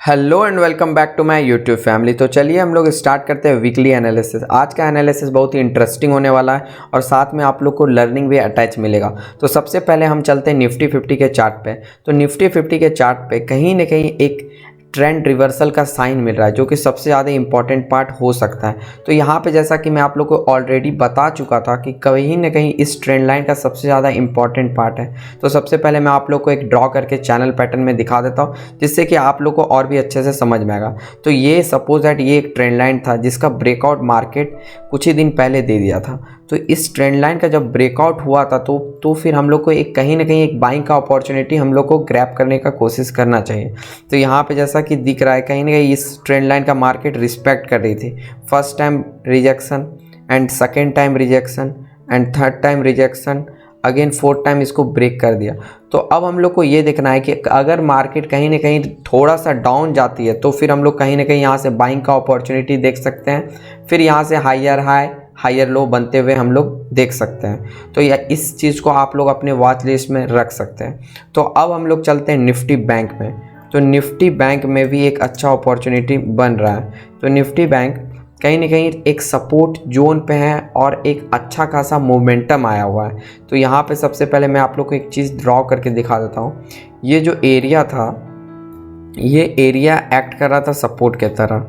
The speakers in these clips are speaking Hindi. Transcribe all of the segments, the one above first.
Hello and welcome back to my YouTube family. तो चलिए हम लोग स्टार्ट करते हैं वीकली एनालिसिस। आज का एनालिसिस बहुत ही इंटरेस्टिंग होने वाला है और साथ में आप लोग को लर्निंग भी अटैच मिलेगा। तो सबसे पहले हम चलते हैं निफ्टी 50 के चार्ट पे। तो निफ्टी 50 के चार्ट पे कहीं ना कहीं एक ट्रेंड रिवर्सल का साइन मिल रहा है, जो कि सबसे ज़्यादा इंपॉर्टेंट पार्ट हो सकता है। तो यहाँ पे जैसा कि मैं आप लोग को ऑलरेडी बता चुका था कि कहीं ना कहीं इस ट्रेंड लाइन का सबसे ज़्यादा इंपॉर्टेंट पार्ट है। तो सबसे पहले मैं आप लोग को एक ड्रॉ करके चैनल पैटर्न में दिखा देता हूँ, जिससे कि आप लोग को और भी अच्छे से समझ में आएगा। तो ये सपोज दैट ये एक ट्रेंड लाइन था जिसका ब्रेकआउट मार्केट कुछ ही दिन पहले दे दिया था। तो इस ट्रेंड लाइन का जब ब्रेकआउट हुआ था तो फिर हम लोग को एक कहीं ना कहीं एक बाइंग का अपॉर्चुनिटी हम लोग को ग्रैब करने का कोशिश करना चाहिए। तो यहाँ पे जैसा कि दिख रहा है कहीं ना कहीं इस ट्रेंड लाइन का मार्केट रिस्पेक्ट कर रही थी। First time rejection and second time rejection and third time rejection, again fourth time इसको ब्रेक कर दिया। तो अब हम लोग को ये देखना है कि अगर मार्केट कहीं ना कहीं थोड़ा सा डाउन जाती है तो फिर हम लोग कहीं ना कहीं यहाँ से बाइंग का अपॉर्चुनिटी देख सकते हैं। फिर यहाँ से हायर हाई हायर लो बनते हुए हम लोग देख सकते हैं। तो यह इस चीज़ को आप लोग अपने वॉच लिस्ट में रख सकते हैं। तो अब हम लोग चलते हैं निफ्टी बैंक में। तो निफ्टी बैंक में भी एक अच्छा अपॉर्चुनिटी बन रहा है। तो निफ्टी बैंक कहीं ना कहीं एक सपोर्ट जोन पे है और एक अच्छा खासा मोमेंटम आया हुआ है। तो यहाँ पे सबसे पहले मैं आप लोग को एक चीज़ ड्रॉ करके दिखा देता हूँ। ये जो एरिया था, ये एरिया एक्ट कर रहा था सपोर्ट की तरह।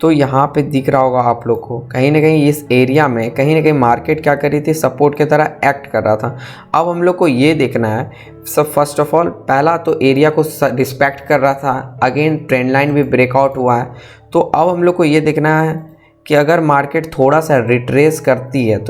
तो यहाँ पे दिख रहा होगा आप लोग को कहीं ना कहीं इस एरिया में कहीं ना कहीं मार्केट क्या कर रही थी, सपोर्ट की तरह एक्ट कर रहा था। अब हम लोग को ये देखना है सब, फर्स्ट ऑफ ऑल पहला तो एरिया को रिस्पेक्ट कर रहा था, अगेन ट्रेंड लाइन भी ब्रेकआउट हुआ है। तो अब हम लोग को ये देखना है कि अगर मार्केट थोड़ा सा रिट्रेस करती है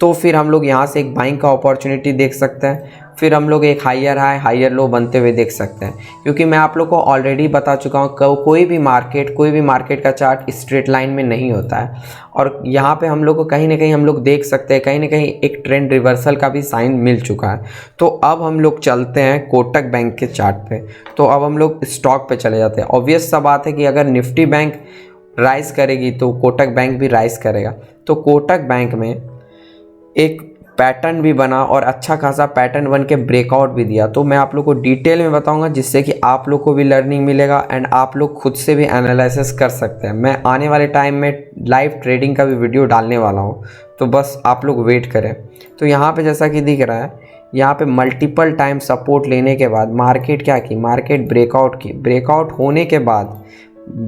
तो फिर हम लोग यहाँ से एक बाइंग का अपॉर्चुनिटी देख सकते हैं। फिर हम लोग एक हायर हाई हायर लो बनते हुए देख सकते हैं, क्योंकि मैं आप लोग को ऑलरेडी बता चुका हूँ कोई भी मार्केट का चार्ट स्ट्रेट लाइन में नहीं होता है। और यहाँ पे हम लोग को कहीं ना कहीं हम लोग देख सकते हैं कहीं ना कहीं एक ट्रेंड रिवर्सल का भी साइन मिल चुका है। तो अब हम लोग चलते हैं कोटक बैंक के चार्ट पे। तो अब हम लोग स्टॉक पे चले जाते हैं। ऑब्वियस सा बात है कि अगर निफ्टी बैंक राइज करेगी तो कोटक बैंक भी राइज करेगा। तो कोटक बैंक में एक पैटर्न भी बना और अच्छा खासा पैटर्न बन के ब्रेकआउट भी दिया। तो मैं आप लोग को डिटेल में बताऊंगा, जिससे कि आप लोग को भी लर्निंग मिलेगा एंड आप लोग खुद से भी एनालिसिस कर सकते हैं। मैं आने वाले टाइम में लाइव ट्रेडिंग का भी वीडियो डालने वाला हूं, तो बस आप लोग वेट करें। तो यहाँ पे जैसा कि दिख रहा है, यहाँ पे मल्टीपल टाइम सपोर्ट लेने के बाद मार्केट क्या की, मार्केट ब्रेकआउट की। ब्रेकआउट होने के बाद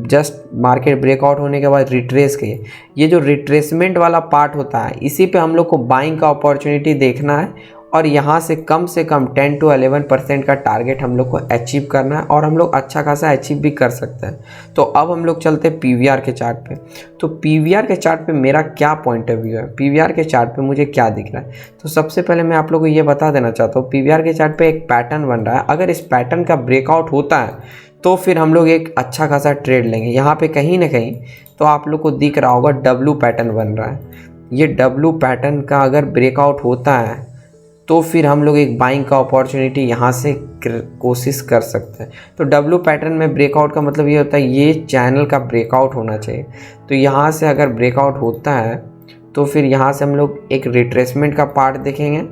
जस्ट मार्केट ब्रेकआउट होने के बाद रिट्रेस की। ये जो रिट्रेसमेंट वाला पार्ट होता है, इसी पे हम लोग को बाइंग का अपॉर्चुनिटी देखना है और यहाँ से कम 10 to 11% का टारगेट हम लोग को अचीव करना है और हम लोग अच्छा खासा अचीव भी कर सकते हैं। तो अब हम लोग चलते हैं पीवीआर के चार्ट पे। तो पीवीआर के चार्ट पे मेरा क्या पॉइंट ऑफ व्यू है, पीवीआर के चार्ट पे मुझे क्या दिख रहा है। तो सबसे पहले मैं आप लोग को ये बता देना चाहता हूँ, पीवीआर के चार्ट पे एक पैटर्न बन रहा है। अगर इस पैटर्न का ब्रेकआउट होता है तो फिर हम लोग एक अच्छा खासा ट्रेड लेंगे। यहाँ पे कहीं ना कहीं तो आप लोग को दिख रहा होगा डब्लू पैटर्न बन रहा है। ये डब्लू पैटर्न का अगर ब्रेकआउट होता है तो फिर हम लोग एक बाइंग का अपॉर्चुनिटी यहाँ से कोशिश कर सकते हैं। तो डब्लू पैटर्न में ब्रेकआउट का मतलब ये होता है ये चैनल का ब्रेकआउट होना चाहिए। तो यहाँ से अगर ब्रेकआउट होता है तो फिर यहाँ से हम लोग एक रिट्रेसमेंट का पार्ट देखेंगे।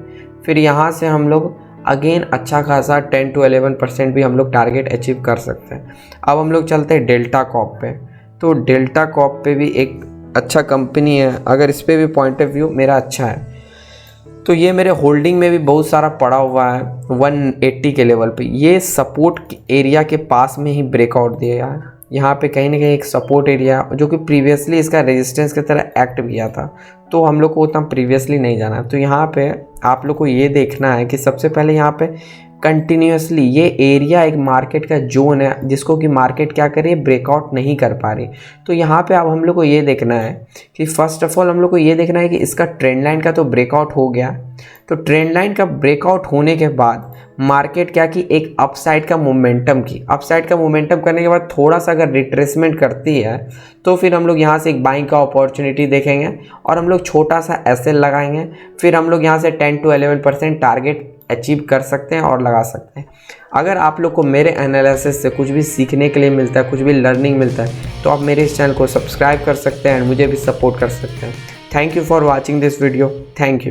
फिर यहाँ से हम लोग अगेन अच्छा खासा 10 to 11% भी हम लोग टारगेट अचीव कर सकते हैं। अब हम लोग चलते हैं डेल्टा कॉप पे। तो डेल्टा कॉप पे भी एक अच्छा कंपनी है, अगर इस पे भी पॉइंट ऑफ व्यू मेरा अच्छा है। तो ये मेरे होल्डिंग में भी बहुत सारा पड़ा हुआ है 180 के लेवल पे। ये सपोर्ट एरिया के पास में ही ब्रेकआउट दिया है। यहाँ पे कहीं ना कहीं एक सपोर्ट एरिया जो कि प्रीवियसली इसका रेजिस्टेंस की तरह एक्ट किया था, तो हम लोग को उतना प्रीवियसली नहीं जाना। तो यहाँ पे आप लोग को ये देखना है कि सबसे पहले यहाँ पे कंटिन्यूसली ये एरिया एक मार्केट का जोन है जिसको कि मार्केट क्या कर रही है, ब्रेकआउट नहीं कर पा रही। तो यहाँ पे अब हम लोग को ये देखना है कि फर्स्ट ऑफ ऑल हम लोग को ये देखना है कि इसका ट्रेंड लाइन का तो ब्रेकआउट हो गया। तो ट्रेंड लाइन का ब्रेकआउट होने के बाद मार्केट क्या की, एक अपसाइड का मोमेंटम की। अपसाइड का मोमेंटम करने के बाद थोड़ा सा अगर रिट्रेसमेंट करती है तो फिर हम लोग यहाँ से एक बाइंग का अपॉर्चुनिटी देखेंगे और हम लोग छोटा सा एसएल लगाएंगे। फिर हम लोग यहाँ से 10 to 11% टारगेट अचीव कर सकते हैं और लगा सकते हैं। अगर आप लोग को मेरे एनालिसिस से कुछ भी सीखने के लिए मिलता है, कुछ भी लर्निंग मिलता है, तो आप मेरे इस चैनल को सब्सक्राइब कर सकते हैं और मुझे भी सपोर्ट कर सकते हैं। Thank you for watching this video. Thank you.